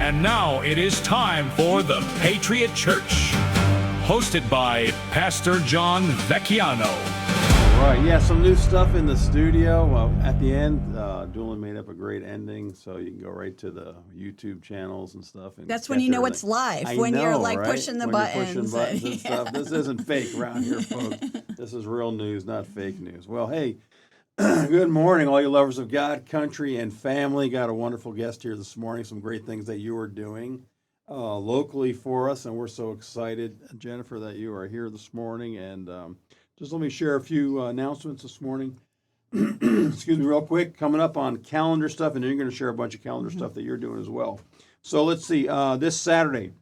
And now it is time for the Patriot Church, hosted by Pastor John Vacchiano. All right, yeah, some new stuff in the studio. Well, at the end, Doolin made up a great ending, so you can go right to the YouTube channels and stuff. And that's when you know it's live, you're like right? pushing the when buttons. You're pushing buttons and stuff. This isn't fake around here, folks. This is real news, not fake news. Well, hey, good morning, all you lovers of God, country, and family. Got a wonderful guest here this morning. Some great things that you are doing locally for us, and we're so excited, Jennifer, that you are here this morning. And just let me share a few announcements this morning. Excuse me, real quick. Coming up on calendar stuff, and then you're going to share a bunch of calendar stuff that you're doing as well. So let's see. This Saturday,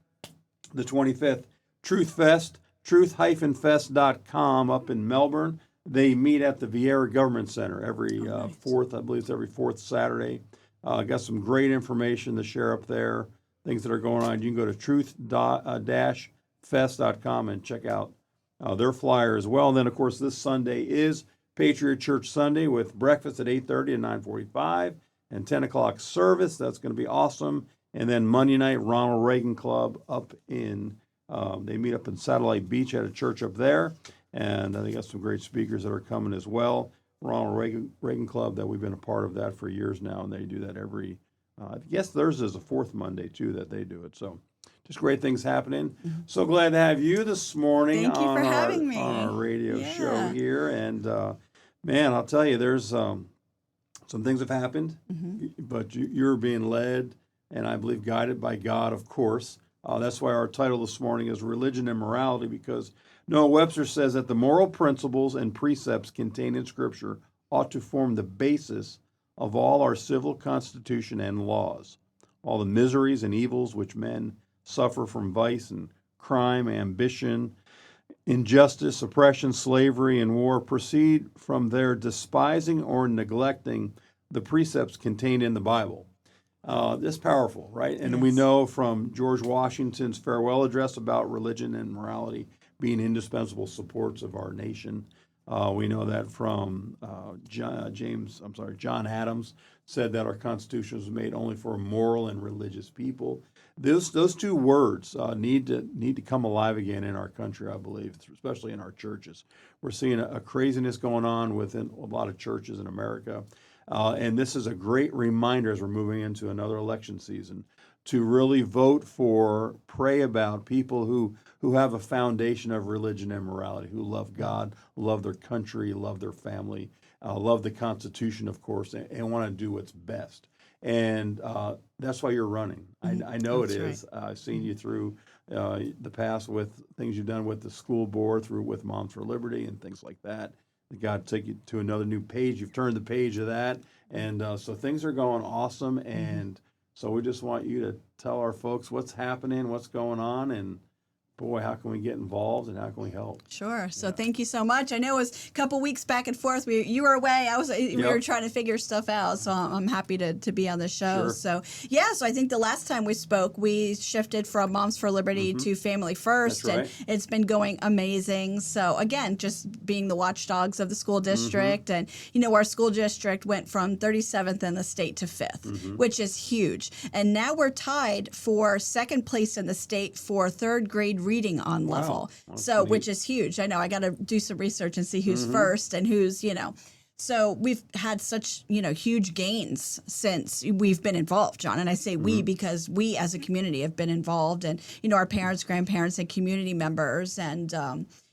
the 25th, Truth Fest, truth-fest.com up in Melbourne. They meet at the Vieira Government Center every fourth, I believe it's every fourth Saturday. Got some great information to share up there, things that are going on. You can go to truth-fest.com and check out their flyer as well. And then, of course, this Sunday is Patriot Church Sunday with breakfast at 8:30 and 9:45 and 10 o'clock service. That's going to be awesome. And then Monday night, Ronald Reagan Club up in, they meet up in Satellite Beach at a church up there. And they got some great speakers that are coming as well. Ronald Reagan Club, that we've been a part of that for years now, and they do that every, I guess Thursday is the fourth Monday, too, that they do it. So just great things happening. So glad to have you this morning Thank you on, for our, having me. on our radio show here. And, man, I'll tell you, there's some things have happened, but you're being led, and I believe guided by God, of course. That's why our title this morning is Religion and Morality, because Noah Webster says that the moral principles and precepts contained in Scripture ought to form the basis of all our civil constitution and laws. All the miseries and evils which men suffer from vice and crime, ambition, injustice, oppression, slavery, and war proceed from their despising or neglecting the precepts contained in the Bible. This is powerful, right? And Yes. we know from George Washington's farewell address about religion and morality being indispensable supports of our nation. We know that from John Adams said that our Constitution was made only for moral and religious people. Those two words need to come alive again in our country, I believe, especially in our churches. We're seeing a craziness going on within a lot of churches in America. And this is a great reminder as we're moving into another election season to really vote for, pray about people who have a foundation of religion and morality, who love God, love their country, love their family, love the Constitution, of course, and want to do what's best. And that's why you're running. I know That's it is. right. I've seen you through the past with things you've done with the school board, with Moms for Liberty and things like that. God take you to another new page. You've turned the page of that. And so things are going awesome. And so we just want you to tell our folks what's happening, what's going on, and boy, how can we get involved and how can we help? Sure. So thank you so much. I know it was a couple weeks back and forth. You were away. We were trying to figure stuff out. So I'm happy to be on the show. Sure. So I think the last time we spoke, we shifted from Moms for Liberty to Family First. That's right. And it's been going amazing. So again, just being the watchdogs of the school district. And, our school district went from 37th in the state to 5th, which is huge. And now we're tied for second place in the state for third grade reading on level. So, which is huge. I know I got to do some research and see who's first and who's, So we've had such, huge gains since we've been involved, John. And I say we because we as a community have been involved and, our parents, grandparents, and community members. And,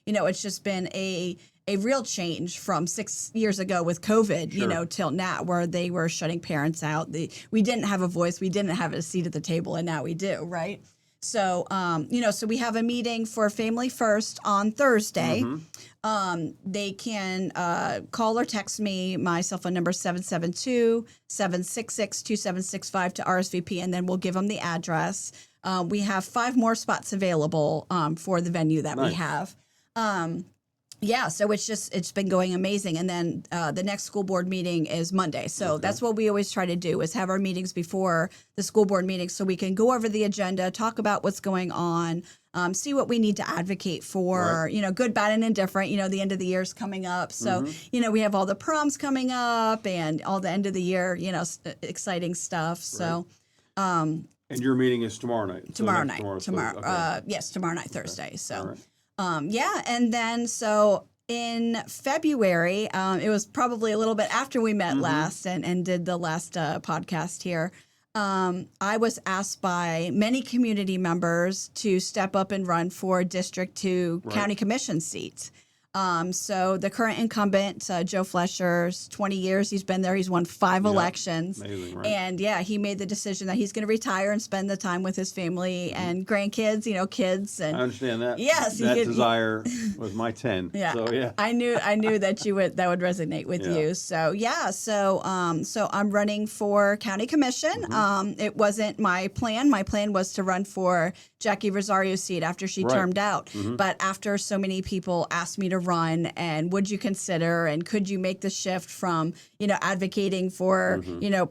it's just been a real change from 6 years ago with COVID, till now, where they were shutting parents out. We didn't have a voice. We didn't have a seat at the table. And now we do, right? So, so we have a meeting for Family First on Thursday. They can call or text me. My cell phone number is 772-766-2765 to RSVP, and then we'll give them the address. We have 5 more spots available for the venue that we have. So it's been going amazing. And then the next school board meeting is Monday. So that's what we always try to do is have our meetings before the school board meeting so we can go over the agenda, talk about what's going on, see what we need to advocate for, good, bad, and indifferent. The end of the year is coming up. So, we have all the proms coming up and all the end of the year, exciting stuff. So, And your meeting is tomorrow night. Tomorrow next night. Tomorrow. Okay. Yes, tomorrow night, Thursday. So, All right. yeah, and then so in February, it was probably a little bit after we met last and did the last podcast here. I was asked by many community members to step up and run for District 2 County Commission seats. So the current incumbent, Joe Flesher's 20 years, he's been there. He's won 5 elections. Amazing, right? And yeah, he made the decision that he's going to retire and spend the time with his family and grandkids, kids. And I understand that. yes, that desire was my 10. Yeah. So yeah. I knew that that would resonate with you. So yeah, so I'm running for county commission. It wasn't my plan. My plan was to run for Jackie Rosario's seat after she termed out. But after so many people asked me to run, and would you consider, and could you make the shift from, advocating for,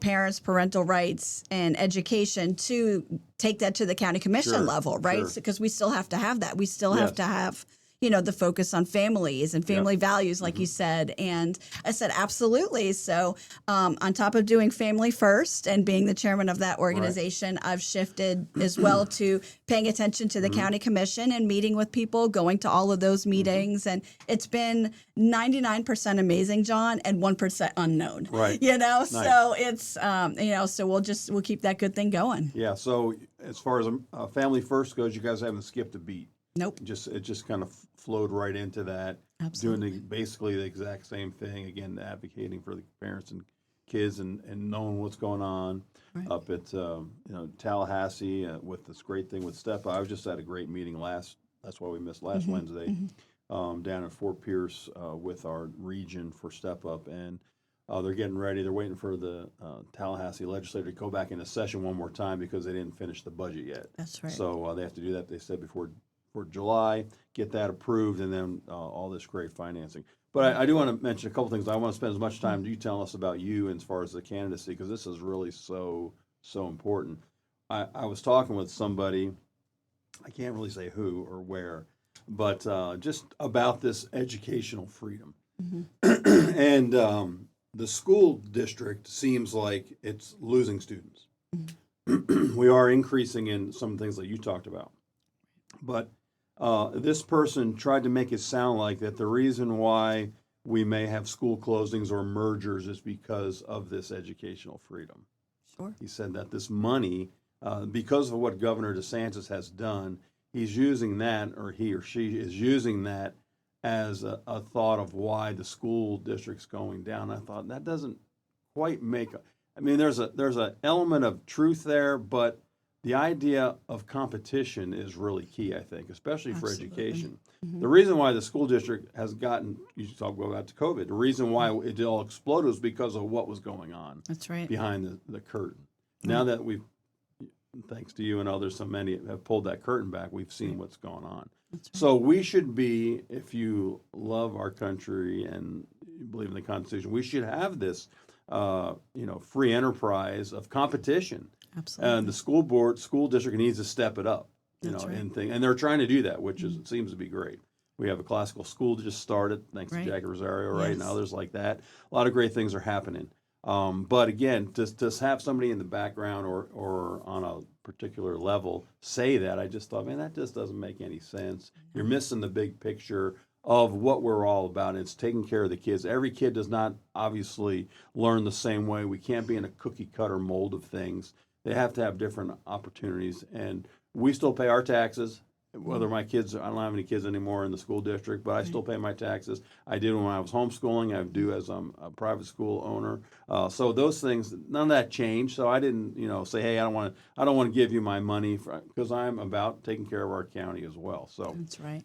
parents' parental rights and education to take that to the county commission level, right? Because we still have to have that. We still have to have the focus on families and family values, like you said. And I said, absolutely. So on top of doing Family First and being the chairman of that organization, I've shifted as well to paying attention to the county commission and meeting with people, going to all of those meetings. And it's been 99% amazing, John, and 1% unknown. Right. Nice. So it's, so we'll keep that good thing going. Yeah. So as far as Family First goes, you guys haven't skipped a beat. Nope. It just kind of flowed right into that. Absolutely. Doing basically the exact same thing, again, advocating for the parents and kids and knowing what's going on up at Tallahassee with this great thing with Step Up. I was just at a great meeting that's why we missed last Wednesday, down at Fort Pierce with our region for Step Up. And they're getting ready. They're waiting for the Tallahassee legislature to go back into session one more time because they didn't finish the budget yet. That's right. So they have to do that, they said, before July, get that approved, and then all this great financing. But I do want to mention a couple things. I want to spend as much time you telling us about you as far as the candidacy, because this is really so important. I was talking with somebody, I can't really say who or where, but just about this educational freedom. And the school district seems like it's losing students. We are increasing in some things that you talked about. But this person tried to make it sound like that the reason why we may have school closings or mergers is because of this educational freedom. Sure. He said that this money, because of what Governor DeSantis has done, he's using that, or he or she is using that as a thought of why the school district's going down. I thought that doesn't quite make. I mean, there's an element of truth there, but the idea of competition is really key, I think, especially for education. The reason why the school district has gotten, you talk about COVID, the reason why it all exploded was because of what was going on. That's right. Behind the curtain. Now that we've, thanks to you and others, so many have pulled that curtain back, we've seen what's going on. That's right. So we should be, if you love our country and you believe in the Constitution, we should have this, free enterprise of competition. Absolutely. And the school district needs to step it up, and they're trying to do that, which it seems to be great. We have a classical school that just started, thanks to Jackie Rosario, right, and others like that. A lot of great things are happening. But again, to have somebody in the background or on a particular level say that, I just thought, man, that just doesn't make any sense. You're missing the big picture of what we're all about. It's taking care of the kids. Every kid does not obviously learn the same way. We can't be in a cookie cutter mold of things. They have to have different opportunities, and we still pay our taxes. Whether my kids, I don't have any kids anymore in the school district, but I still pay my taxes. I did when I was homeschooling. I do as I'm a private school owner. So those things, none of that changed. So I didn't, say, hey, I don't want to give you my money because I'm about taking care of our county as well. So that's right.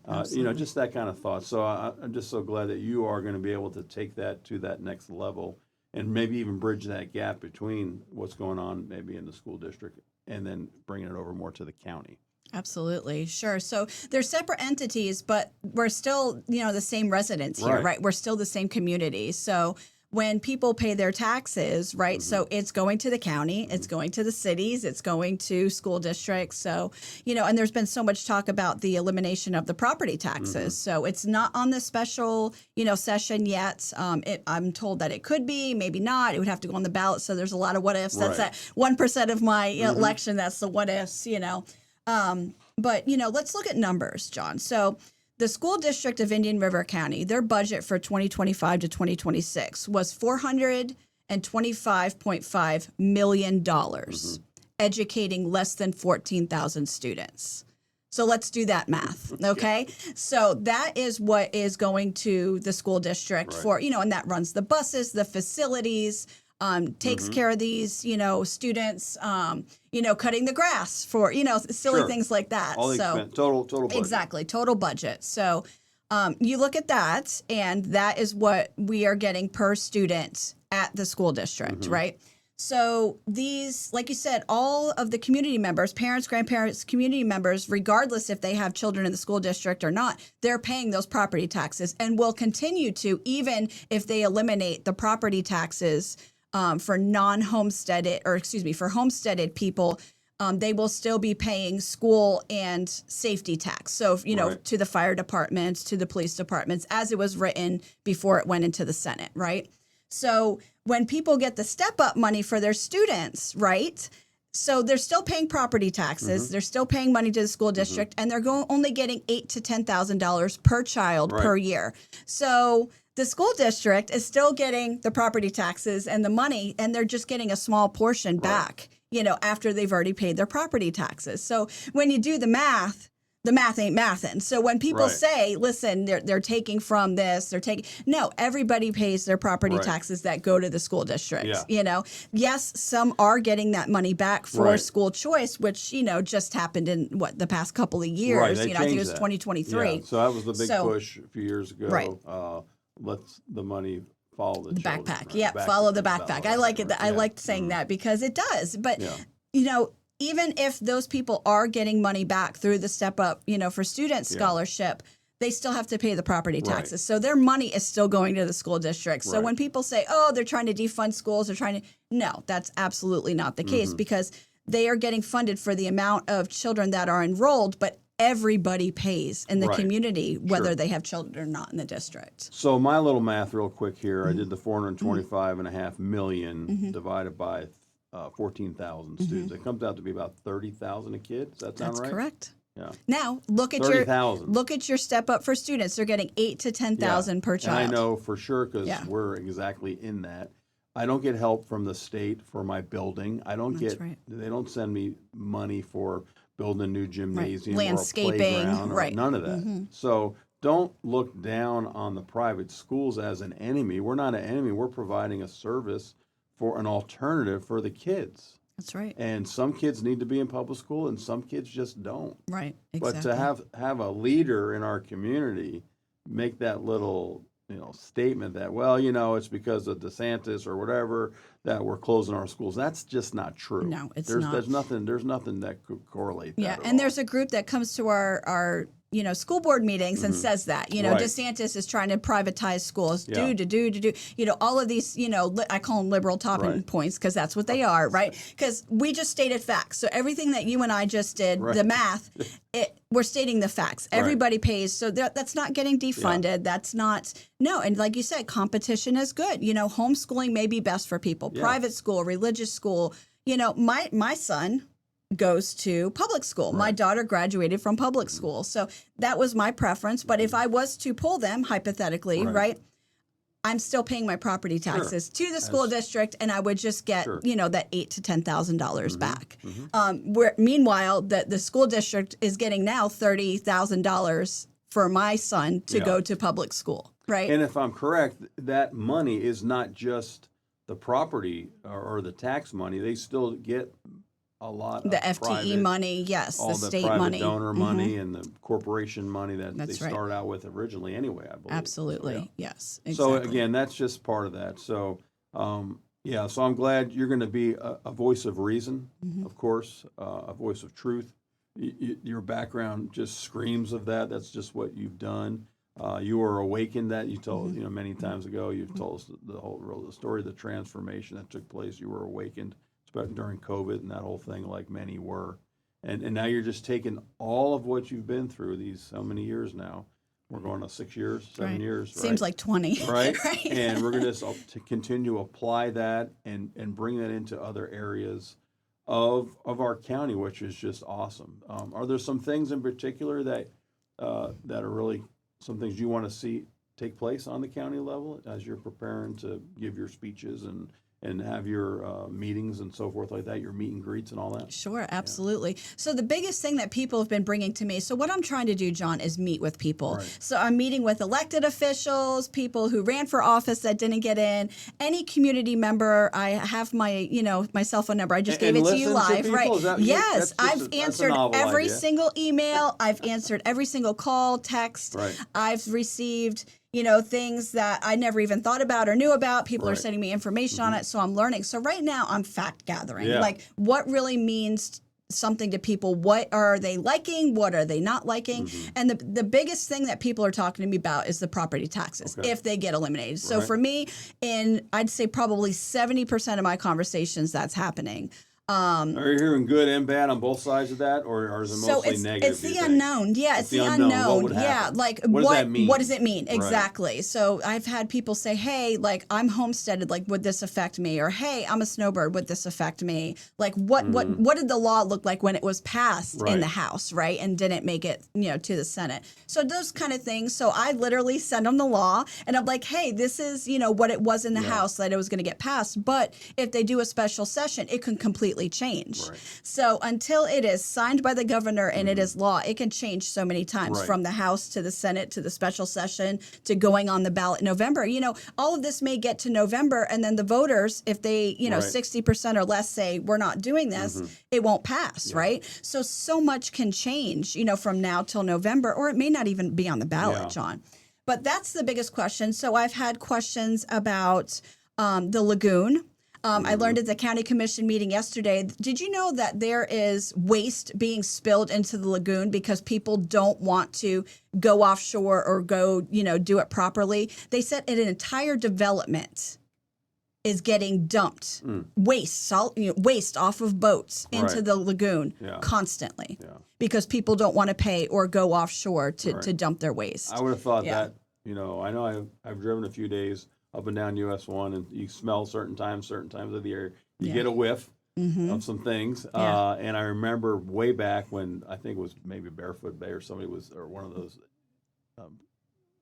Just that kind of thought. So I'm just so glad that you are going to be able to take that to that next level and maybe even bridge that gap between what's going on maybe in the school district and then bringing it over more to the county. Absolutely. Sure. So they're separate entities, but we're still, the same residents here, right? We're still the same community. So when people pay their taxes, right? So it's going to the county, it's going to the cities, it's going to school districts. So, and there's been so much talk about the elimination of the property taxes. So it's not on the special, session yet. I'm told that it could be, maybe not. It would have to go on the ballot. So there's a lot of what ifs. That's that 1% of my election. That's the what ifs, But, let's look at numbers, John. So the school district of Indian River County, their budget for 2025 to 2026 was $425.5 million, educating less than 14,000 students. So let's do that math, okay? So that is what is going to the school district for, and that runs the buses, the facilities, takes care of these, students, cutting the grass for, silly things like that. All the expense, total budget. Exactly, total budget. So you look at that, and that is what we are getting per student at the school district, right? So these, like you said, all of the community members, parents, grandparents, community members, regardless if they have children in the school district or not, they're paying those property taxes and will continue to, even if they eliminate the property taxes for for homesteaded people, they will still be paying school and safety tax. So, to the fire departments, to the police departments, as it was written before it went into the Senate, right? So when people get the step-up money for their students, right? So they're still paying property taxes, they're still paying money to the school district, and they're only getting $8,000 to $10,000 per child per year. So the school district is still getting the property taxes and the money, and they're just getting a small portion back, after they've already paid their property taxes. So when you do the math ain't mathin'. So when people say, listen, they're taking from this, no, everybody pays their property taxes that go to the school district. Yes, some are getting that money back for school choice, which, just happened in the past couple of years. I think it was 2023. Yeah. So that was the big push a few years ago. Let's the money follow the children, backpack. Yeah, follow the backpack. I like it. I liked saying that because it does. But, even if those people are getting money back through the step up, for student scholarship, they still have to pay the property taxes. So their money is still going to the school district. So when people say, they're trying to defund schools, no, that's absolutely not the case, because they are getting funded for the amount of children that are enrolled, but everybody pays in the community, whether they have children or not in the district. So my little math real quick here, I did the 425.5 million divided by 14,000 students. It comes out to be about 30,000 a kid. Does that sound right? That's correct. Yeah. Now look at your step up for students. They're getting 8,000 to 10,000 per child. And I know for sure because we're exactly in that. I don't get help from the state for my building. I don't They don't send me money for building a new gymnasium, landscaping, or a playground, or none of that. So don't look down on the private schools as an enemy. We're not an enemy. We're providing a service for an alternative for the kids. That's right. And some kids need to be in public school, and some kids just don't. Right. Exactly. But to have a leader in our community make that little statement that, it's because of DeSantis or whatever that we're closing our schools. That's just not true. No, it's not. There's nothing that could correlate that. Yeah, and there's a group that comes to our school board meetings and says that, DeSantis is trying to privatize schools, all of these, I call them liberal talking points because that's what they are, right? Because we just stated facts. So everything that you and I just did, the math, we're stating the facts. Everybody pays. So that's not getting defunded. That's not, and like you said, competition is good. Homeschooling may be best for people. Private school, religious school. My son goes to public school. My daughter graduated from public school. So that was my preference. But if I was to pull them, hypothetically, I'm still paying my property taxes to the school district, and I would just get, that $8,000 to $10,000 back. Meanwhile, the school district is getting now $30,000 for my son to go to public school, right? And if I'm correct, that money is not just the property or the tax money. They still get a lot the of FTE money, yes, all the state private money, donor money, and the corporation money that they started out with originally anyway, I believe. Absolutely, so, yes, exactly. So again, that's just part of that. So so I'm glad you're going to be a voice of reason, of course, a voice of truth. Your background just screams of that. That's just what you've done. You were awakened. That you told many times ago. You've told us the story of the transformation that took place. You were awakened, especially during COVID and that whole thing, like many were. And now you're just taking all of what you've been through these so many years now. We're going on 6 years, 7 years. Right? Seems like 20. Right? And we're going to continue to apply that and bring that into other areas of our county, which is just awesome. Are there some things in particular that are really some things you want to see take place on the county level as you're preparing to give your speeches and have your meetings and so forth like that, your meet and greets and all that? Sure, absolutely. Yeah. So the biggest thing that people have been bringing to me, so what I'm trying to do, John, is meet with people. Right. So I'm meeting with elected officials, people who ran for office that didn't get in, any community member. I have my cell phone number. I just gave it to you live, right? Yes, I've answered every single email. I've answered every single call, text. Right. I've received things that I never even thought about or knew about. People are sending me information on it, so I'm learning. So right now I'm fact gathering, like what really means something to people. What are they liking? What are they not liking? And the biggest thing that people are talking to me about is the property taxes, if they get eliminated. So for me, I'd say probably 70% of my conversations, that's happening. Are you hearing good and bad on both sides of that, or is it mostly negative? It's the unknown. Yeah, it's the unknown. Yeah, like what does that mean? What does it mean exactly? Right. So I've had people say, "Hey, like I'm homesteaded. Like, would this affect me?" Or, "Hey, I'm a snowbird. Would this affect me?" Like, what did the law look like when it was passed in the House, right, and didn't make it, to the Senate? So those kind of things. So I literally send them the law, and I'm like, "Hey, this is what it was in the House that it was going to get passed, but if they do a special session, it can completely change." Right. So until it is signed by the governor and it is law, it can change so many times from the House to the Senate to the special session to going on the ballot in November. All of this may get to November, and then the voters, if they 60% or less say we're not doing this, it won't pass, right? So much can change, from now till November, or it may not even be on the ballot, John. But that's the biggest question. So I've had questions about the lagoon. I learned at the county commission meeting yesterday. Did you know that there is waste being spilled into the lagoon because people don't want to go offshore or go, do it properly? They said an entire development is getting dumped, waste off of boats into the lagoon constantly because people don't want to pay or go offshore to dump their waste. I would have thought that, I know I've driven a few days up and down US 1, and you smell certain times of the year. You get a whiff of some things. And I remember way back when, I think it was maybe Barefoot Bay or one of those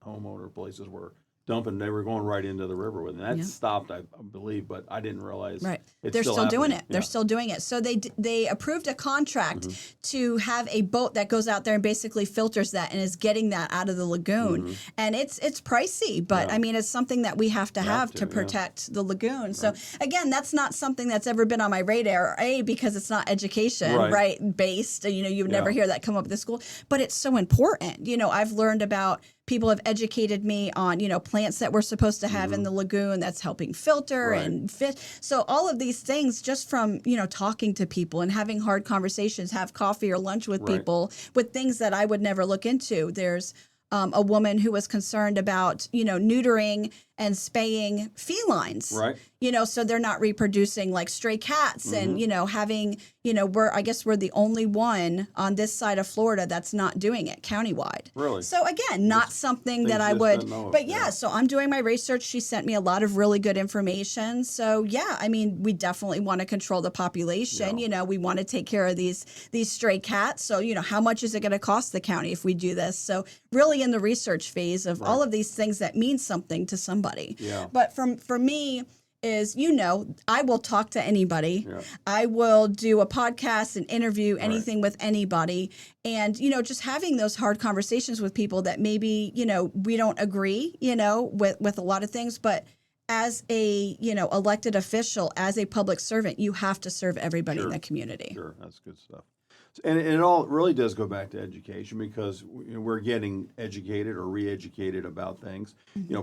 homeowner places were dumping. They were going right into the river with it. And that stopped, I believe, but I didn't realize. Right. They're still doing it. They're still doing it. So they approved a contract to have a boat that goes out there and basically filters that and is getting that out of the lagoon. And it's pricey, but I mean, it's something that we have to protect the lagoon. Right. So again, that's not something that's ever been on my radar, because it's not education, based. You would never hear that come up at the school, but it's so important. I've learned about, people have educated me on, plants that we're supposed to have in the lagoon that's helping filter and fish. So all of these things just from, talking to people and having hard conversations, have coffee or lunch with people with things that I would never look into. There's a woman who was concerned about, neutering and spaying felines, so they're not reproducing like stray cats and, having, we're the only one on this side of Florida that's not doing it countywide. Really? So again, not something that I would, but so I'm doing my research. She sent me a lot of really good information. So we definitely want to control the population. We want to take care of these stray cats. So, how much is it going to cost the county if we do this? So really in the research phase of all of these things that mean something to somebody. Yeah. But for me is, I will talk to anybody. Yeah. I will do a podcast and interview anything with anybody. And, just having those hard conversations with people that maybe, we don't agree, with a lot of things. But as a, elected official, as a public servant, you have to serve everybody in the community. Sure, that's good stuff. And it all really does go back to education, because we're getting educated or re-educated about things.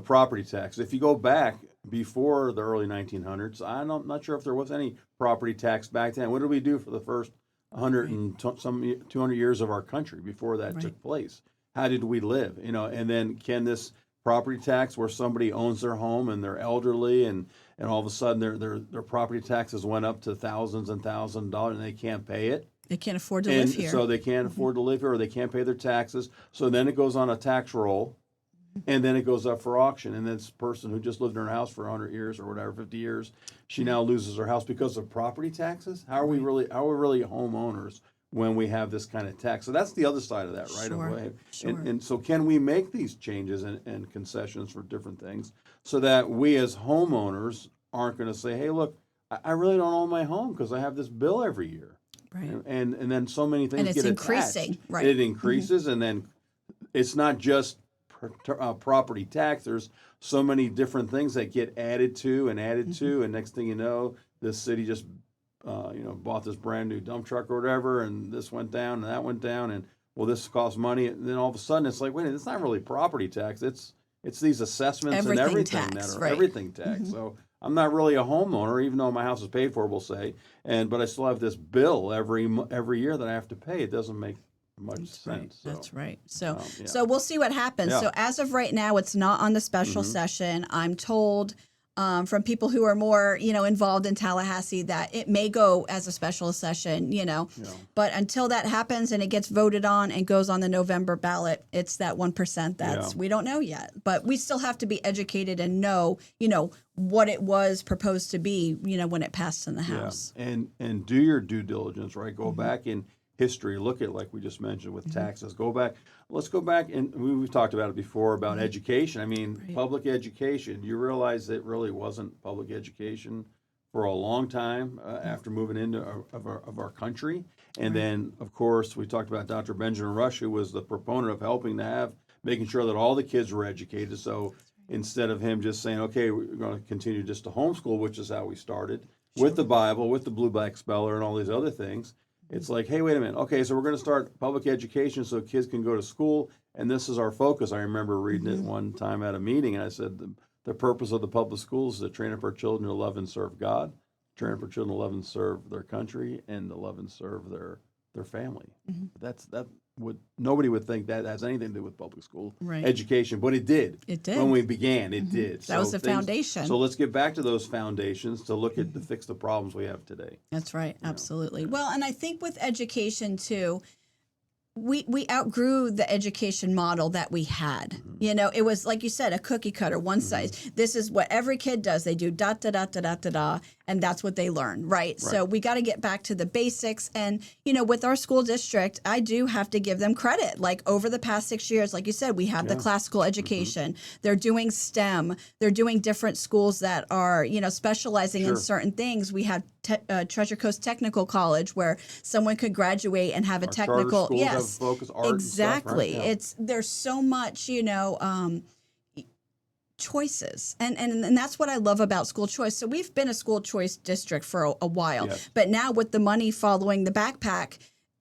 Property tax. If you go back before the early 1900s, I'm not sure if there was any property tax back then. What did we do for the first 200 years of our country before that took place? how did we live? And then can this property tax where somebody owns their home and they're elderly and all of a sudden their property taxes went up to thousands and thousands of dollars and they can't pay it? They can't afford to live here. So they can't afford to live here, or they can't pay their taxes. So then it goes on a tax roll, and then it goes up for auction. And this person who just lived in her house for 100 years or whatever, 50 years, she now loses her house because of property taxes. How are we really homeowners when we have this kind of tax? So that's the other side of that, right? Sure. And so can we make these changes and concessions for different things so that we as homeowners aren't going to say, hey, look, I really don't own my home because I have this bill every year. Right. And then so many things and it's get increasing, attached. right? It increases, and then it's not just property tax. There's so many different things that get added to, and next thing you know, this city just bought this brand new dump truck or whatever, and this went down and that went down, and well, this costs money, and then all of a sudden it's like, wait a minute, it's not really property tax. It's these assessments and everything tax, that are right. everything tax. So I'm not really a homeowner, even though my house is paid for, we'll say, but I still have this bill every year that I have to pay. It doesn't make much sense. Right. So, that's right. So yeah. so we'll see what happens. Yeah. So as of right now, it's not on the special session. I'm told from people who are more, involved in Tallahassee that it may go as a special session, But until that happens and it gets voted on and goes on the November ballot, it's that 1% we don't know yet. But we still have to be educated and know, what it was proposed to be, when it passed in the House. Yeah. And do your due diligence, right? Go back in history, look at, like we just mentioned with taxes, let's go back, and we've talked about it before, about education. I mean, public education, you realize it really wasn't public education for a long time after moving into our country. And then, of course, we talked about Dr. Benjamin Rush, who was the proponent of making sure that all the kids were educated. So instead of him just saying, okay, we're going to continue just to homeschool, which is how we started, with the Bible, with the blue black speller and all these other things, it's like, hey, wait a minute. Okay, so we're going to start public education so kids can go to school, and this is our focus. I remember reading it one time at a meeting, and I said the purpose of the public schools is to train up our children to love and serve God, train up our children to love and serve their country, and to love and serve their family. Nobody would think that has anything to do with public school education, but it did. It did. When we began, it did. That was the foundation. So let's get back to those foundations to look at to fix the problems we have today. That's right. Absolutely. Well, and I think with education too, we outgrew the education model that we had. It was, like you said, a cookie cutter, one size. This is what every kid does. They do da da da da da da da, and that's what they learn, right? So we got to get back to the basics. And with our school district, I do have to give them credit. Like over the past 6 years, like you said, we have the classical education. They're doing STEM. They're doing different schools that are specializing in certain things. We have Treasure Coast Technical College, where someone could graduate and have a technical focus art exactly. And stuff, right? There's so much choices, and that's what I love about school choice. So we've been a school choice district for a while, but now with the money following the backpack,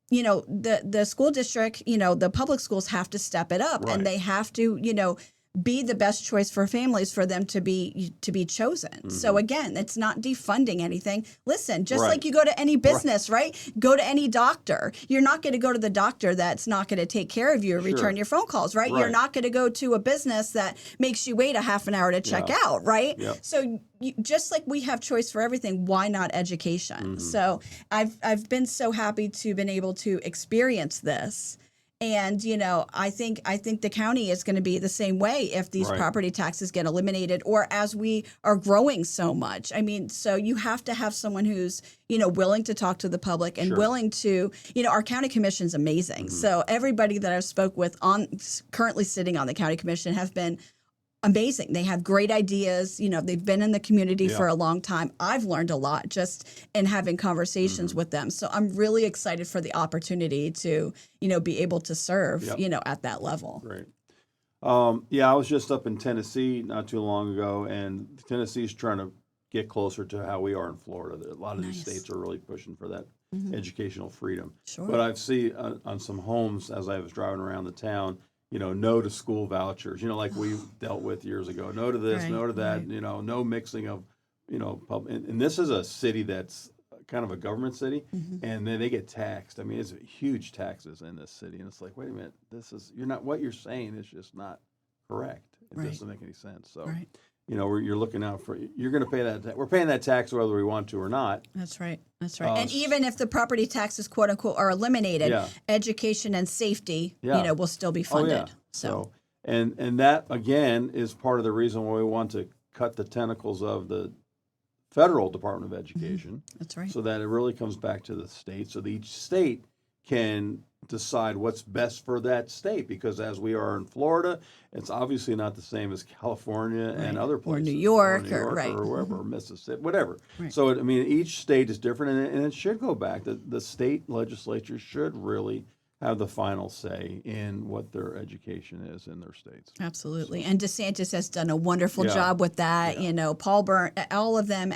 the school district, the public schools have to step it up, and they have to be the best choice for families for them to be chosen. So again, it's not defunding anything. Listen, just like you go to any business, right? Go to any doctor. You're not going to go to the doctor that's not going to take care of you or return your phone calls, right? You're not going to go to a business that makes you wait a half an hour to check out, right? So just like we have choice for everything, why not education? So I've been so happy to been able to experience this. And, I think the county is going to be the same way if these property taxes get eliminated, or as we are growing so much. I mean, so you have to have someone who's, willing to talk to the public and willing to, our county commission is amazing. So everybody that I've spoke with currently sitting on the county commission have been amazing. They have great ideas. They've been in the community for a long time. I've learned a lot just in having conversations with them. So I'm really excited for the opportunity to, be able to serve, at that level. Great. I was just up in Tennessee not too long ago, and Tennessee's trying to get closer to how we are in Florida. A lot of these states are really pushing for that educational freedom. But I've seen on some homes as I was driving around the town, no to school vouchers, like we dealt with years ago. No to this, no to that, no mixing of, and this is a city that's kind of a government city, and then they get taxed. I mean, it's huge taxes in this city, and it's like, wait a minute, what you're saying is just not correct. It doesn't make any sense. So, you're looking out for, you're going to pay that. We're paying that tax whether we want to or not. That's right. That's right. And even if the property taxes, quote unquote, are eliminated, education and safety, will still be funded. Oh, yeah. So, and that again is part of the reason why we want to cut the tentacles of the federal Department of Education. That's right. So that it really comes back to the state, so that each state can decide what's best for that state. Because as we are in Florida, it's obviously not the same as California and other places, or New York, or wherever, or Mississippi, whatever. So each state is different, and it should go back. The state legislature should really have the final say in what their education is in their states. Absolutely. And DeSantis has done a wonderful job with that. Paul Byrne, all of them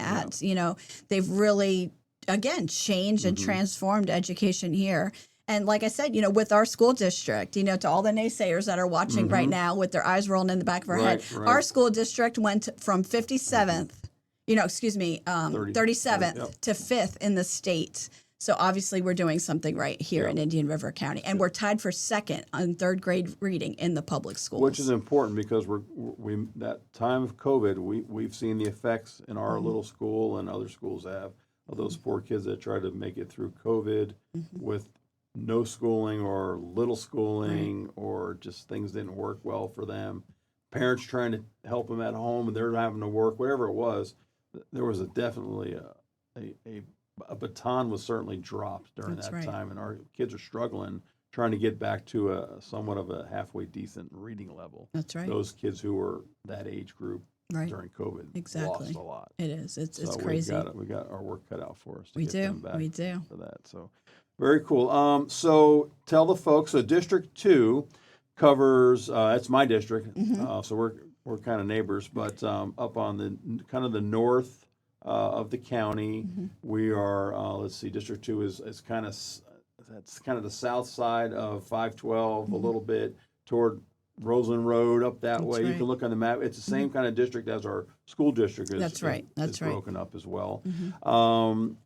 they've really, again, changed and transformed education here. And like I said, with our school district, to all the naysayers that are watching right now with their eyes rolling in the back of our head, our school district went from 57th, 37th to 5th in the state. So obviously we're doing something right here in Indian River County, and we're tied for second on third grade reading in the public schools. Which is important because we that time of COVID, we've seen the effects in our little school, and other schools have, of those poor kids that tried to make it through COVID with no schooling or little schooling, or just things didn't work well for them. Parents trying to help them at home, and they're having to work, whatever it was. There was definitely a baton was certainly dropped during that time, and our kids are struggling trying to get back to a somewhat of a halfway decent reading level. That's right. Those kids who were that age group during COVID lost a lot. It is. It's so crazy. We got our work cut out for us to we get do. them back we do. for that. So very cool. So tell the folks. So District 2 covers. That's my district. So we're kind of neighbors, but up on the kind of the north of the county, we are. Let's see. District 2 is kind of the south side of 512, a little bit toward Roseland Road up that way. You can look on the map. It's the same kind of district as our school district is. That's right. Is broken up as well.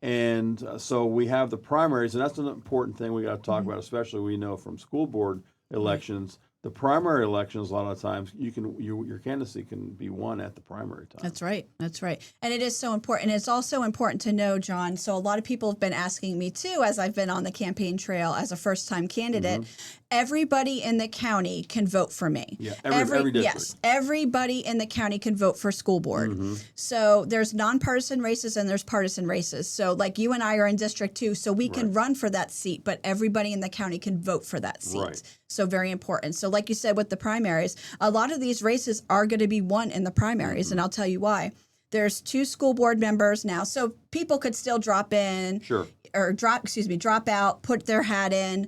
And so we have the primaries, and that's an important thing we got to talk about, especially we know from school board elections. The primary elections, a lot of times, your candidacy can be won at the primary time. That's right. That's right. And it is so important. It's also important to know, John, so a lot of people have been asking me too, as I've been on the campaign trail as a first-time candidate, everybody in the county can vote for me. Yeah, every district. Yes, everybody in the county can vote for school board. So there's nonpartisan races and there's partisan races. So like you and I are in District 2, so we can run for that seat, but everybody in the county can vote for that seat. Right. So very important. So like you said with the primaries, a lot of these races are going to be won in the primaries, and I'll tell you why. There's 2 school board members now, so people could still drop in, or drop out, put their hat in,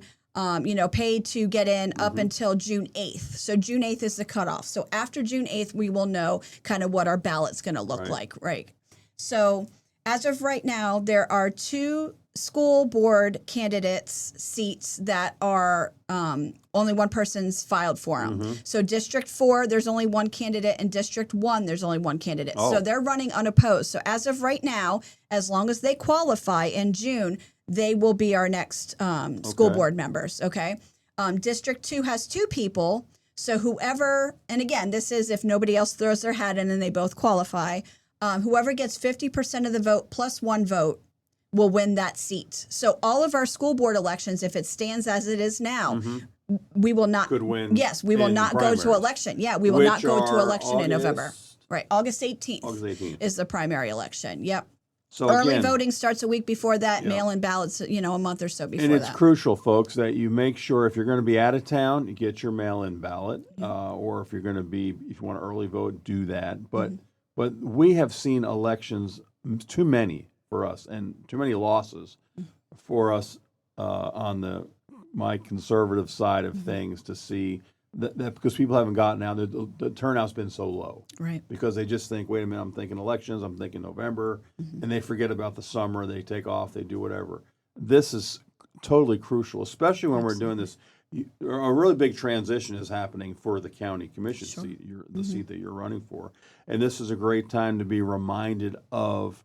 paid to get in up until June 8th. So June 8th is the cutoff. So after June 8th, we will know kind of what our ballot's going to look like, right? So as of right now, there are 2 school board candidates seats that are only one person's filed for them. So District 4, there's only one candidate, and District 1, there's only one candidate. So they're running unopposed. So as of right now, as long as they qualify in June, they will be our next school board members, okay? District 2 has 2 people. So whoever, and again, this is if nobody else throws their hat in and they both qualify, whoever gets 50% of the vote plus 1 vote will win that seat. So all of our school board elections, if it stands as it is now, we will not. Could win. Yes, we will not go to election. Yeah, we will not go to election in November. Right, August 18th is the primary election. Yep. So early voting starts a week before that. Mail-in ballots, a month or so before that. And it's crucial, folks, that you make sure if you're going to be out of town, you get your mail-in ballot, or if you want to early vote, do that. But we have seen elections too many for us, and too many losses for us on my conservative side of things to see that because people haven't gotten out, the turnout's been so low. Right. Because they just think, wait a minute, I'm thinking elections, I'm thinking November, and they forget about the summer, they take off, they do whatever. This is totally crucial, especially when we're doing this. A really big transition is happening for the county commission seat, the seat that you're running for. And this is a great time to be reminded of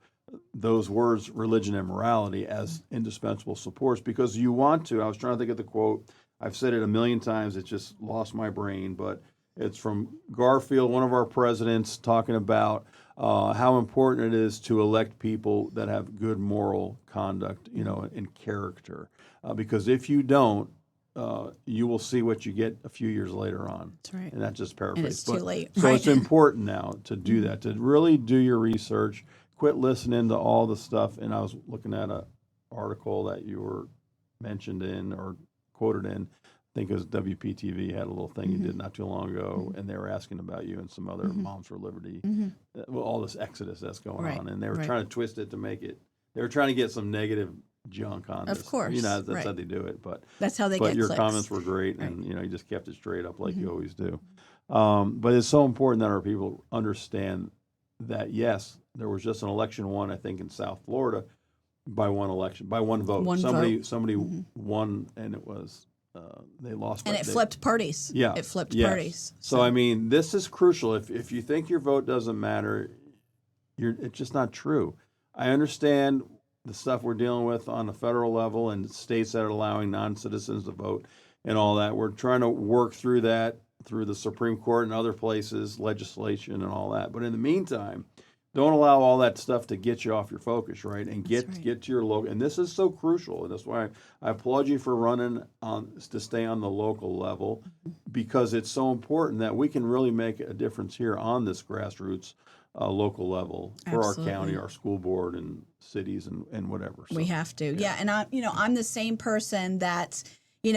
those words, religion and morality, as indispensable supports, because you want to. I was trying to think of the quote. I've said it a million times. It just lost my brain, but it's from Garfield, one of our presidents, talking about how important it is to elect people that have good moral conduct, and character. Because if you don't, you will see what you get a few years later on. That's right. And that's just paraphrase. And it's too late. So right? it's important now to do that, to really do your research, quit listening to all the stuff. And I was looking at an article that you were mentioned in or quoted in. I think it was WPTV had a little thing you did not too long ago, and they were asking about you and some other Moms for Liberty, all this exodus that's going on, and they were trying to twist it to make it. They were trying to get some negative junk on this. Of course, that's how they do it. But that's how they get. But your clicks. comments were great, and you just kept it straight up like you always do. But it's so important that our people understand that yes, there was just an election won, I think, in South Florida by one vote. Somebody won, and it was. They lost, and it flipped parties. Yeah, it flipped parties. So I mean, this is crucial. If you think your vote doesn't matter, it's just not true. I understand the stuff we're dealing with on the federal level and states that are allowing non-citizens to vote and all that. We're trying to work through that through the Supreme Court and other places, legislation and all that. But in the meantime, don't allow all that stuff to get you off your focus, right? And get to your local. And this is so crucial. And that's why I applaud you for running to stay on the local level, because it's so important that we can really make a difference here on this grassroots local level for our county, our school board, and cities and whatever. So, we have to, yeah. And I'm the same person that.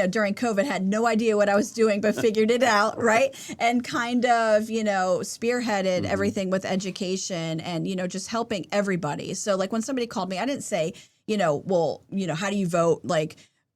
During COVID, had no idea what I was doing, but figured it out, right? And kind of, spearheaded everything with education and, just helping everybody. So, like, when somebody called me, I didn't say, well, how do you vote? Like,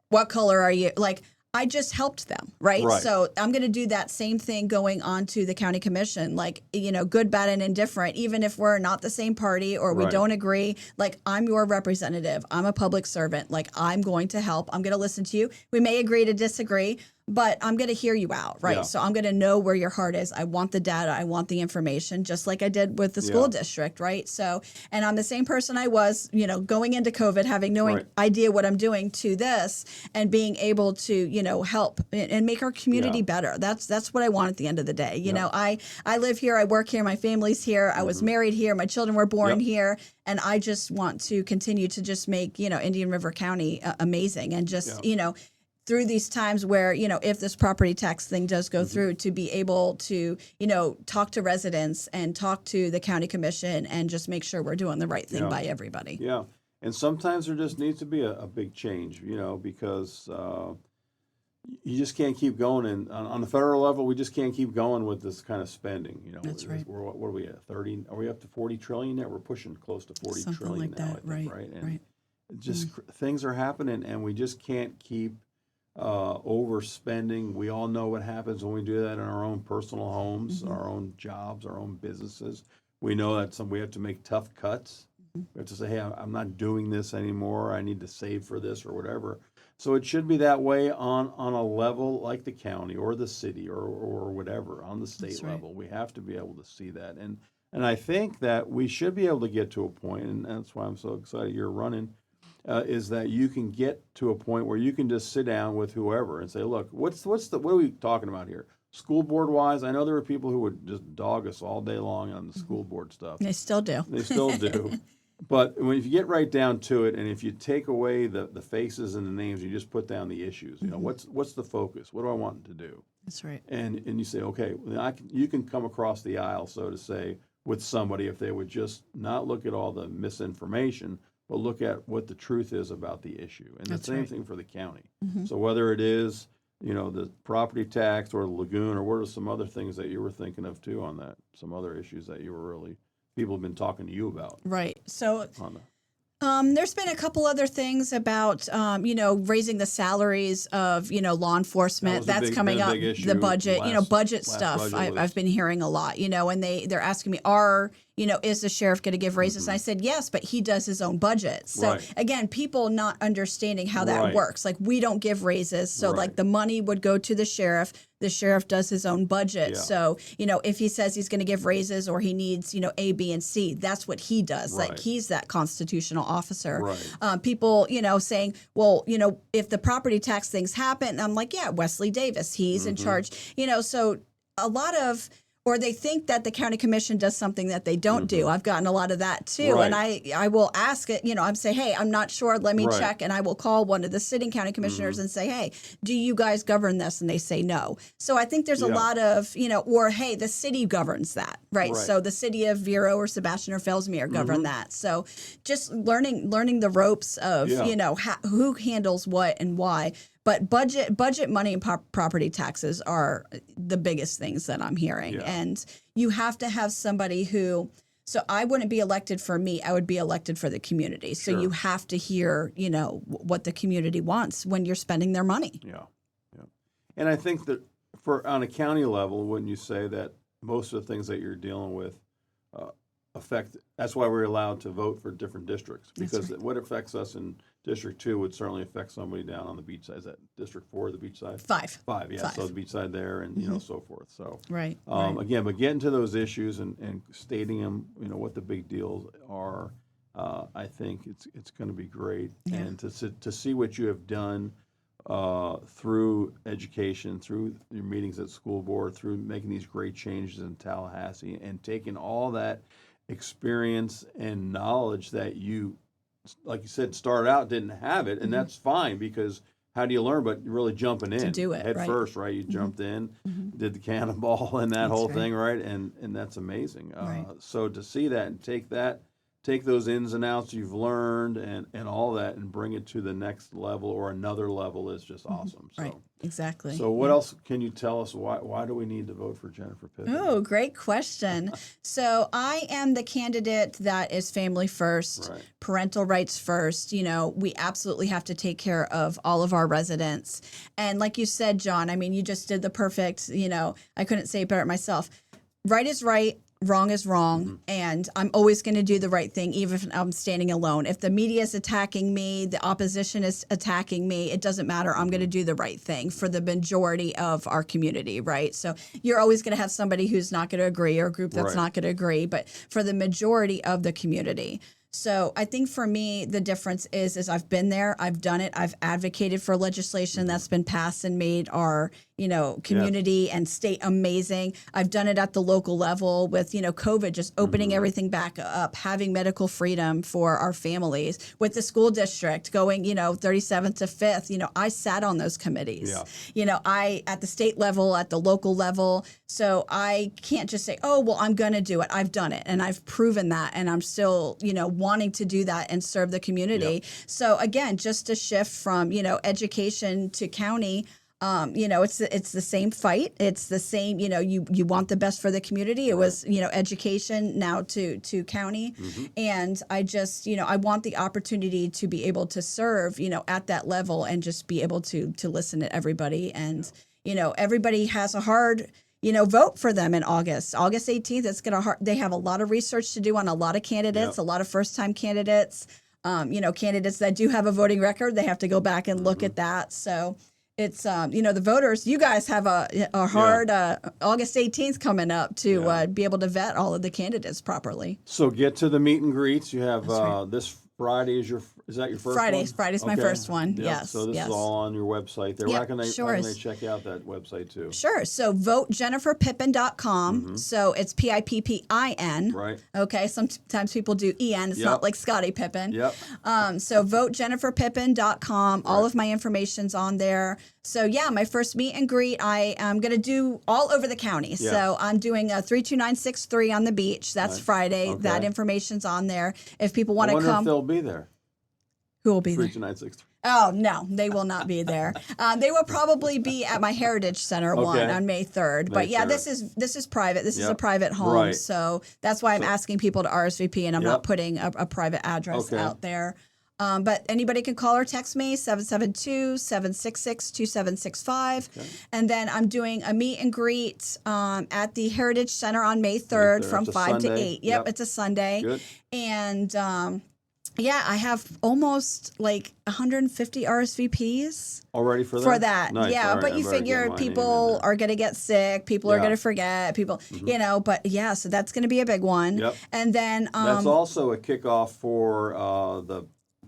what color are you? Like, I just helped them, right? So I'm going to do that same thing going on to the county commission, like, good, bad, and indifferent, even if we're not the same party or we don't agree. Like, I'm your representative. I'm a public servant. Like, I'm going to help. I'm going to listen to you. We may agree to disagree, but I'm going to hear you out, right? Yeah. So I'm going to know where your heart is. I want the data. I want the information, just like I did with the school district, right? So, and I'm the same person I was, going into COVID, having no idea what I'm doing to this and being able to, help and make our community better. That's what I want at the end of the day. You know, I live here, I work here, my family's here, I was married here, my children were born here. And I just want to continue to just make, Indian River County amazing and just, through these times where, if this property tax thing does go through, to be able to, talk to residents and talk to the county commission and just make sure we're doing the right thing by everybody. Yeah. And sometimes there just needs to be a big change, because you just can't keep going. And on the federal level, we just can't keep going with this kind of spending. That's right. What are we at? 30? Are we up to 40 trillion now? We're pushing close to 40 Something trillion like now, that. I think, right? And just things are happening, and we just can't keep overspending. We all know what happens when we do that in our own personal homes, our own jobs, our own businesses. We know that we have to make tough cuts. We have to say, hey, I'm not doing this anymore. I need to save for this or whatever. So it should be that way on a level like the county or the city or whatever, on the state level. We have to be able to see that. And I think that we should be able to get to a point, and that's why I'm so excited you're running, is that you can get to a point where you can just sit down with whoever and say, look, what are we talking about here? School board wise, I know there are people who would just dog us all day long on the school board stuff. They still do. They still do. But if you get right down to it, and if you take away the faces and the names, you just put down the issues. What's the focus? What do I want to do? That's right. And you say, okay, you can come across the aisle, so to say, with somebody if they would just not look at all the misinformation, but look at what the truth is about the issue. And the same thing for the county. So whether it is, the property tax or the lagoon, or what are some other things that you were thinking of too on that, some other issues that you were really, people have been talking to you about. Right. So there's been a couple other things about, raising the salaries of, law enforcement. That's coming up. The budget, budget stuff. I've been hearing a lot, and they're asking me, are, is the sheriff going to give raises? And I said, yes, but he does his own budget. So again, people not understanding how that works. Like, we don't give raises. So like the money would go to the sheriff. The sheriff does his own budget. Yeah. So, if he says he's going to give raises or he needs, A, B, and C, that's what he does. Like, he's that constitutional officer. People, saying, well, if the property tax things happen, I'm like, yeah, Wesley Davis, he's in charge. So a lot of, or they think that the county commission does something that they don't do. I've gotten a lot of that too. And I will ask it, I'm say, hey, I'm not sure. Let me check. And I will call one of the sitting county commissioners and say, hey, do you guys govern this? And they say no. So I think there's a lot of, or hey, the city governs that, right? So the city of Vero or Sebastian or Fellsmere govern that. So just learning the ropes of, who handles what and why. But budget money and property taxes are the biggest things that I'm hearing. Yeah. And you have to have somebody who, so I wouldn't be elected for me, I would be elected for the community. So you have to hear, what the community wants when you're spending their money. Yeah. And I think that on a county level, wouldn't you say that most of the things that you're dealing with affect, that's why we're allowed to vote for different districts, because what affects us in District 2 would certainly affect somebody down on the beach side. Is that District 4, the beach side? 5, yeah. 5. So the beach side there and, so forth. So, again, but getting to those issues and stating them, what the big deals are, I think it's going to be great. Yeah. And to see what you have done through education, through your meetings at school board, through making these great changes in Tallahassee and taking all that experience and knowledge that you, like you said, started out, didn't have it, and that's fine, because how do you learn but really jumping in? To do it, head first, right? You jumped in, did the cannonball and that whole thing, right? And that's amazing. So to see that and take those ins and outs you've learned and all that and bring it to the next level or another level is just awesome. So. Right, exactly. So what else can you tell us? Why do we need to vote for Jennifer Pippin? Oh, great question. So I am the candidate that is family first, parental rights first. We absolutely have to take care of all of our residents. And like you said, John, I mean, you just did the perfect, I couldn't say it better myself. Right is right. Wrong is wrong, and I'm always going to do the right thing, even if I'm standing alone. If the media is attacking me, the opposition is attacking me, it doesn't matter. I'm going to do the right thing for the majority of our community, right? So you're always going to have somebody who's not going to agree or a group that's not going to agree, but for the majority of the community. So I think for me, the difference is I've been there, I've done it, I've advocated for legislation that's been passed and made our, community and state amazing. I've done it at the local level with, COVID, just opening everything back up, having medical freedom for our families, with the school district going, 37th to 5th, I sat on those committees, I, at the state level, at the local level. So I can't just say, oh, well, I'm going to do it. I've done it and I've proven that. And I'm still, wanting to do that and serve the community. So again, just to shift from, education to county, it's the same fight. It's the same, you want the best for the community. It was, education now to county. And I just, I want the opportunity to be able to serve, at that level and just be able to listen to everybody. And, everybody has a hard, vote for them in August 18th. They have a lot of research to do on a lot of candidates, a lot of first-time candidates, candidates that do have a voting record. They have to go back and look at that. So it's, the voters, you guys have a hard August 18th coming up to be able to vet all of the candidates properly. So get to the meet and greets. You have this Friday is that your first one? Friday's my first one. Yep. Yes. So this is all on your website there. How can they check out that website too? Sure. So votejenniferpippin.com. So it's Pippin. Right. Okay. Sometimes people do EN. It's not like Scottie Pippen. Yep. So votejenniferpippin.com. All of my information's on there. So my first meet and greet, I am going to do all over the county. Yeah. So I'm doing a 32963 on the beach. That's Friday. Okay. That information's on there. If people want to come. I wonder if they'll be there. Who will be there? 32963. Oh, no, they will not be there. They will probably be at my Heritage Center one on May 3rd. But this is private. This is a private home. Right. So that's why I'm asking people to RSVP, and I'm not putting a private address out there. But anybody can call or text me, 772-766-2765. Okay. And then I'm doing a meet and greet at the Heritage Center on May 3rd from 5 to 8. Yep, it's a Sunday. Good. And I have almost like 150 RSVPs already for that. Nice. Yeah, right. But you figure people are going to get sick, people are going to forget, people, But so that's going to be a big one. Yep. And then that's also a kickoff for the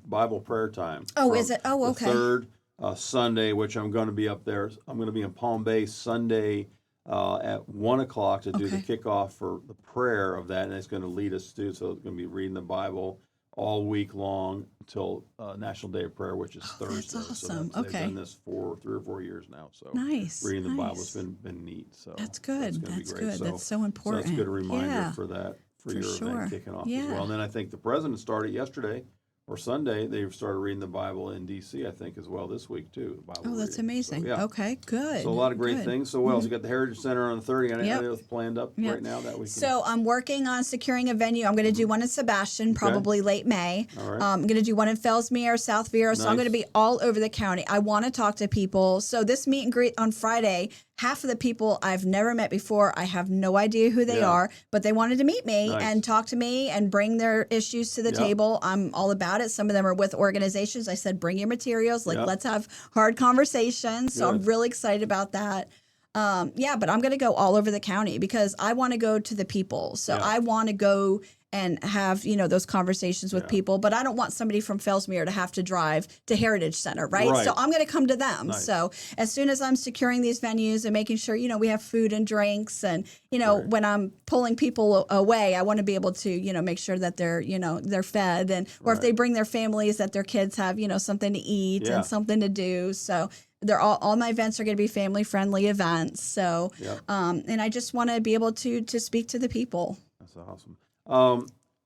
Bible prayer time. Oh, is it? Oh, okay. The third Sunday, which I'm going to be up there. I'm going to be in Palm Bay Sunday at 1:00 to do the kickoff for the prayer of that, and it's going to lead us to. So it's going to be reading the Bible all week long until National Day of Prayer, which is Thursday. That's awesome. So they've done this for 3 or 4 years now. So nice. Reading the Bible has been neat. So that's good. That's good. So, that's so important. So that's a good reminder for that for your event kicking off as well. And then I think the president started yesterday. Or Sunday, they've started reading the Bible in D.C., I think, as well this week, too. That's reading. Amazing. So, okay, good. So a lot of great things. So what else? You got the Heritage Center on the 30th. I know it's planned up right now that weekend. So I'm working on securing a venue. I'm going to do one in Sebastian, probably late May. All right. I'm going to do one in Fellsmere, South Vero. So I'm going to be all over the county. I want to talk to people. So this meet and greet on Friday, half of the people I've never met before. I have no idea who they are, but they wanted to meet me and talk to me and bring their issues to the table. I'm all about it. Some of them are with organizations. I said, bring your materials. Let's have hard conversations. So I'm really excited about that. But I'm going to go all over the county because I want to go to the people. So I want to go and have, those conversations with people. But I don't want somebody from Fellsmere to have to drive to Heritage Center, right? So I'm going to come to them. Nice. So as soon as I'm securing these venues and making sure, we have food and drinks and, when I'm pulling people away, I want to be able to, make sure that they're, they're fed and, or if they bring their families, that their kids have, something to eat and something to do. So they're all my events are going to be family friendly events. So, and I just want to be able to speak to the people. That's awesome.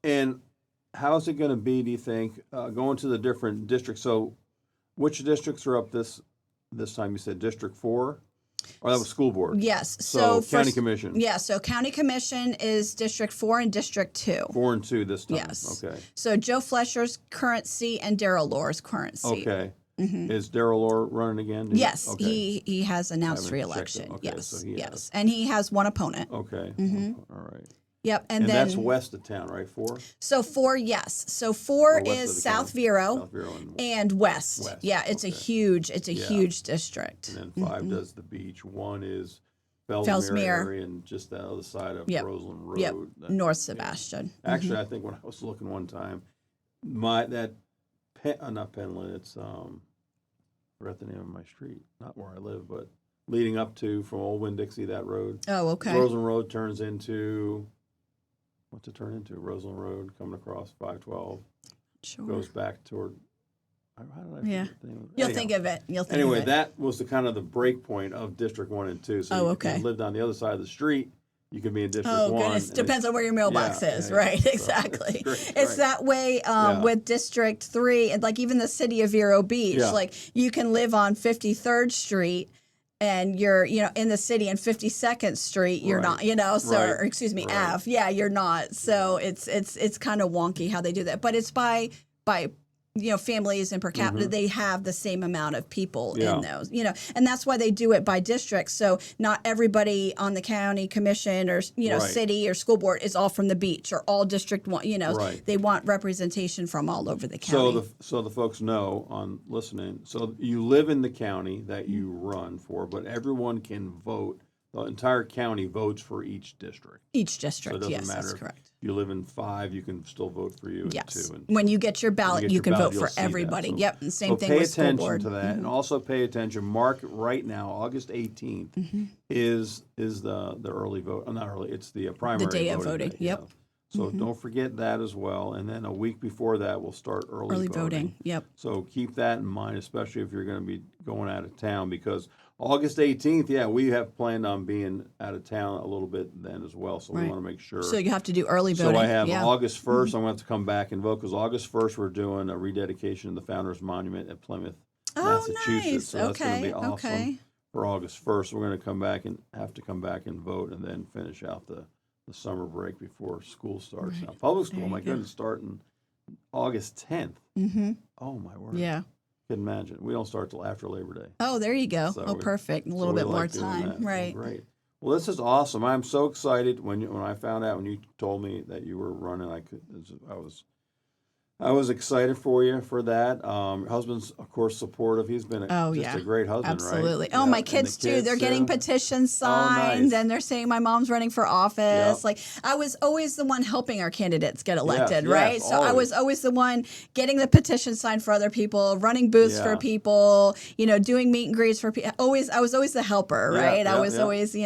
And how's it going to be, do you think, going to the different districts? So which districts are up this time? You said District 4? Or that was school board? Yes. So County Commission. Yeah, so County Commission is District 4 and District 2. 4 and 2 this time? Yes. Okay. So Joe Flesher's current seat and Darrell Lohr's current seat. Okay. Mm-hmm. Is Darrell Lohr running again? Yes, he has announced re-election. Okay, yes, so yes. And he has one opponent. Okay. Mm-hmm. All right. Yep, and then that's west of town, right? 4. So 4, yes. So 4 is South Vero, and west. Yeah, it's a huge district. And then 5 does the beach. 1 is Fellsmere area and just the other side of Roseland Road. Yep. North Sebastian. Actually, I think when I was looking one time, not Penland. It's I forgot the name of my street. Not where I live, but leading up to from Old Winn-Dixie, that road. Oh, okay. Roseland Road turns into. What's it turn into? Roseland Road coming across 512. Sure. Goes back toward. How did I forget the name of it? You'll think of it. Anyway, that was the kind of the break point of District 1 and 2. So if you lived on the other side of the street, you could be in District 1. Oh, goodness. Depends on where your mailbox is, right? So exactly. It's that way with District 3, and like even the city of Vero Beach. Like you can live on 53rd Street and you're, in the city, and 52nd Street, you're not, so, or excuse me, Ave. Yeah, you're not. So it's kind of wonky how they do that. But it's by families and per capita, they have the same amount of people in those, and that's why they do it by district. So not everybody on the county commission or, city or school board is all from the beach or all District 1, they want representation from all over the county. So the folks know on listening, so you live in the county that you run for, but everyone can vote. The entire county votes for each district. Each district, so it doesn't matter that's correct. If you live in 5, you can still vote for you. Yes. In 2. And when you get your ballot, you can vote for everybody. So, yep, and same thing with school board. Pay attention to that, and also pay attention. Mark right now, August 18th is the early vote. Not early. It's the primary. The day of voting. Yep. So don't forget that as well. And then a week before that, we'll start early voting. Yep. So keep that in mind, especially if you're going to be going out of town, because August 18th, we have planned on being out of town a little bit then as well. So we want to make sure. So you have to do early voting. So I have August 1st. I'm going to have to come back and vote because August 1st we're doing a rededication of the Founders Monument at Plymouth, Massachusetts. Nice. So that's going to be awesome for August 1st. We're going to come back and vote and then finish out the summer break before school starts. Now, public school, my goodness, starting August 10th. Mm-hmm. Oh, my word. Yeah. Couldn't imagine. We don't start till after Labor Day. Oh, there you go. So perfect. A so little we bit more like doing time. that. Right. Well, great. Well, this is awesome. I'm so excited when I found out when you told me that you were running. I was excited for you for that. Your husband's, of course, supportive. He's been a great husband, absolutely. right? Oh, Yeah. my kids, too. They're getting petitions Oh, signed, nice. and they're saying my mom's running for office. Yep. Like, I was always the one helping our candidates get elected, Yes, right? yes, So I was always the one getting the petition signed for other people, running booths for people, doing meet and greets for people. I was always the helper, right? I was always,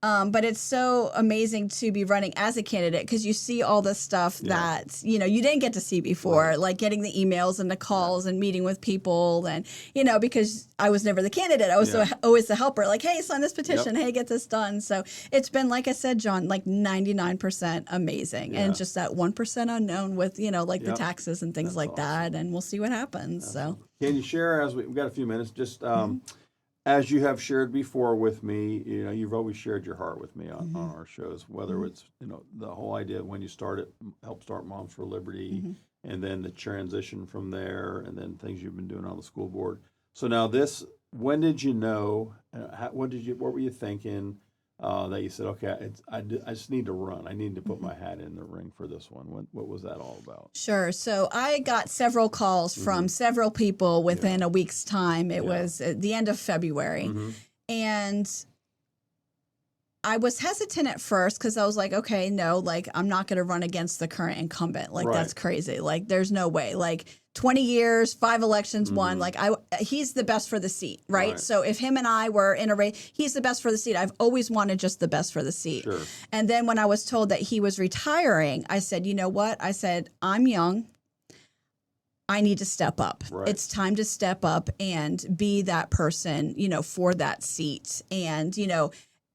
but it's so amazing to be running as a candidate because you see all the stuff that, you didn't get to see before, like getting the emails and the calls and meeting with people. And, because I was never the candidate. I was always the helper, like, hey, sign this petition. Hey, get this done. So it's been, like I said, John, like 99% amazing. And just that 1% unknown with, the taxes and things like that. And we'll see what happens. So Can you share, as we've got a few minutes, just as you have shared before with me, you've always shared your heart with me on our shows, whether it's, the whole idea of when you helped start Moms for Liberty, and then the transition from there, and then things you've been doing on the school board. So now when did you know, what were you thinking that you said, okay, I just need to run. I need to put my hat in the ring for this one. What was that all about? Sure. So I got several calls from several people within a week's time. It was at the end of February. And I was hesitant at first because I was like, okay, no, like I'm not going to run against the current incumbent. Like that's crazy. Like there's no way. Like 20 years, 5 elections, won. Like he's the best for the seat, right? So if him and I were in a race, he's the best for the seat. I've always wanted just the best for the seat. Sure. And then when I was told that he was retiring, I said, you know what? I said, I'm young. I need to step up. Right. It's time to step up and be that person, for that seat. And,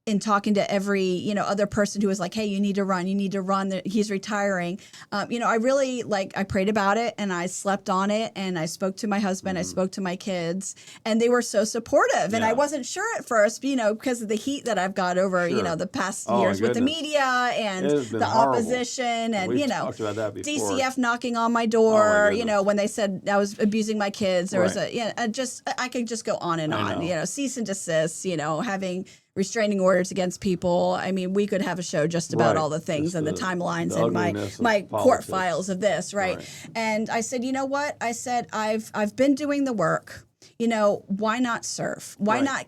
in talking to every, other person who was like, hey, you need to run. He's retiring. I really I prayed about it and I slept on it and I spoke to my husband. I spoke to my kids and they were so supportive. And I wasn't sure at first, because of the heat that I've got over, the past years with the media and the opposition and, We've talked about that before. DCF knocking on my door, when they said I was abusing my kids, there was I could just go on and on, cease and desist, having restraining orders against people. I mean, we could have a show just about all the things and the timelines and my court files of this, right? And I said, you know what? I said, I've been doing the work. Why not serve? Why not,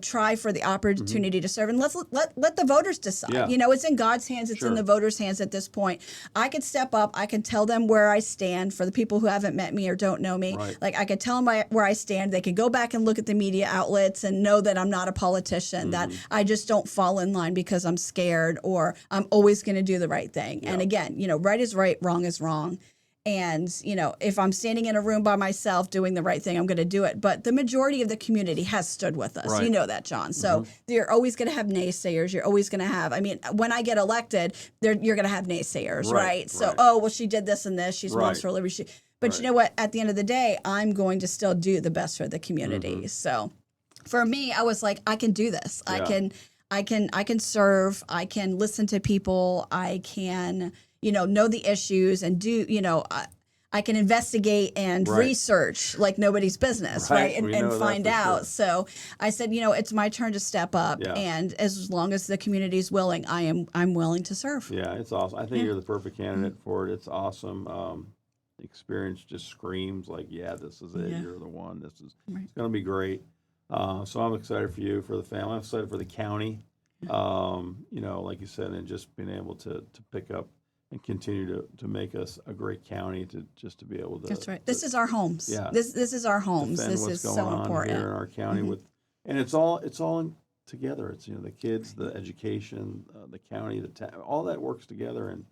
try for the opportunity to serve? And let the voters decide. It's in God's hands. It's in the voters' hands at this point. I could step up. I can tell them where I stand for the people who haven't met me or don't know me. Like I could tell them where I stand. They could go back and look at the media outlets and know that I'm not a politician, that I just don't fall in line because I'm scared or I'm always going to do the right thing. And again, right is right, wrong is wrong. And, if I'm standing in a room by myself doing the right thing, I'm going to do it. But the majority of the community has stood with us. You know that, John. So you're always going to have naysayers. You're always going to have, when I get elected, you're going to have naysayers, right? So, oh, well, she did this and this. She's Moms for Liberty. But you know what? At the end of the day, I'm going to still do the best for the community. So for me, I was like, I can do this. I can serve. I can listen to people. I can know the issues and do, I can investigate and research like nobody's business, right? And find out. Sure. So I said, it's my turn to step up. And as long as the community is willing, I'm willing to serve. Yeah, it's awesome. I think you're the perfect candidate for it. It's awesome. The experience just screams like, this is it. You're the one. It's going to be great. So I'm excited for you, for the family. I'm excited for the county. Like you said, and just being able to pick up and continue to make us a great county to be able to. That's right. This is our homes. Yeah. This is our homes. This is so important here in our county and it's all together. It's the kids, the education, the county, the town, all that works together. And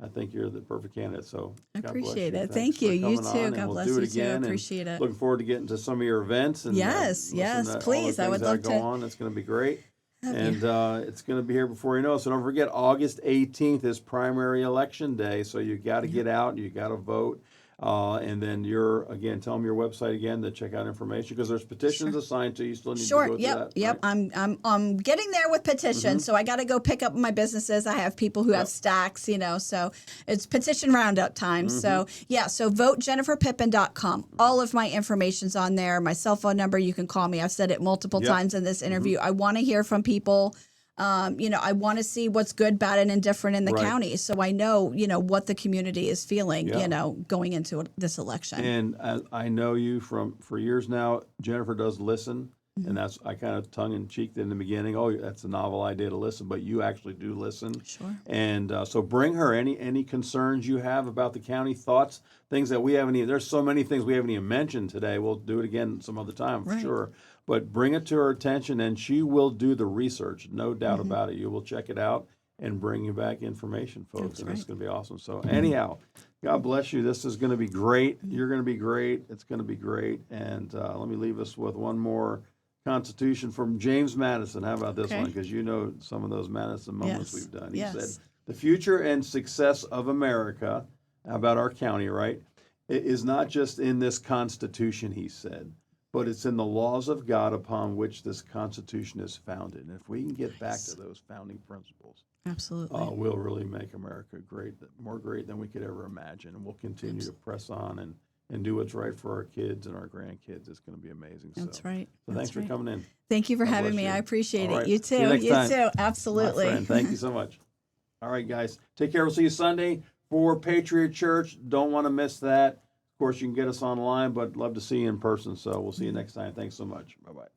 I think you're the perfect candidate. So I appreciate it. Thank you. You too. God bless you too. I appreciate it. Looking forward to getting to some of your events. And yes, please. I would love to. Go on. It's going to be great. And it's going to be here before you know it. So don't forget, August 18th is primary election day. So you got to get out. You got to vote. And then tell them your website again to check out information, because there's petitions assigned to you. Still need to Sure. go through that. Yep. Right? I'm getting there with petitions. So I got to go pick up my businesses. I have people who have stacks, so it's petition roundup time. So so votejenniferpippin.com. All of my information's on there. My cell phone number, you can call me. I've said it multiple times in this interview. I want to hear from people. I want to see what's good, bad, and indifferent in the county, so I know, what the community is feeling, going into this election. And I know you for years now. Jennifer does listen, and I kind of tongue in cheek in the beginning. Oh, that's a novel idea to listen, but you actually do listen. Sure. And so bring her any concerns you have about the county, thoughts, things that we haven't even. There's so many things we haven't even mentioned today. We'll do it again some other time for sure. But bring it to her attention, and she will do the research, no doubt about it. You will check it out and bring you back information, folks, and it's going to be awesome. So anyhow, God bless you. This is going to be great. You're going to be great. It's going to be great. And let me leave us with one more Constitution from James Madison. How about this one? Because you know some of those Madison moments we've done. He said, "The future and success of America," how about our county, right, "it is not just in this Constitution," he said, "but it's in the laws of God upon which this Constitution is founded." And if we can get back to those founding principles, absolutely, we'll really make America great, more great than we could ever imagine. And we'll continue to press on and do what's right for our kids and our grandkids. It's going to be amazing. That's right. So thanks for coming in. Thank you for having me. you. I appreciate All it. right. You See too. you next time. Too. Absolutely. My friend, thank you so much. All right, guys. Take care. We'll see you Sunday for Patriot Church. Don't want to miss that. Of course, you can get us online, but love to see you in person. So we'll see you next time. Thanks so much. Bye-bye.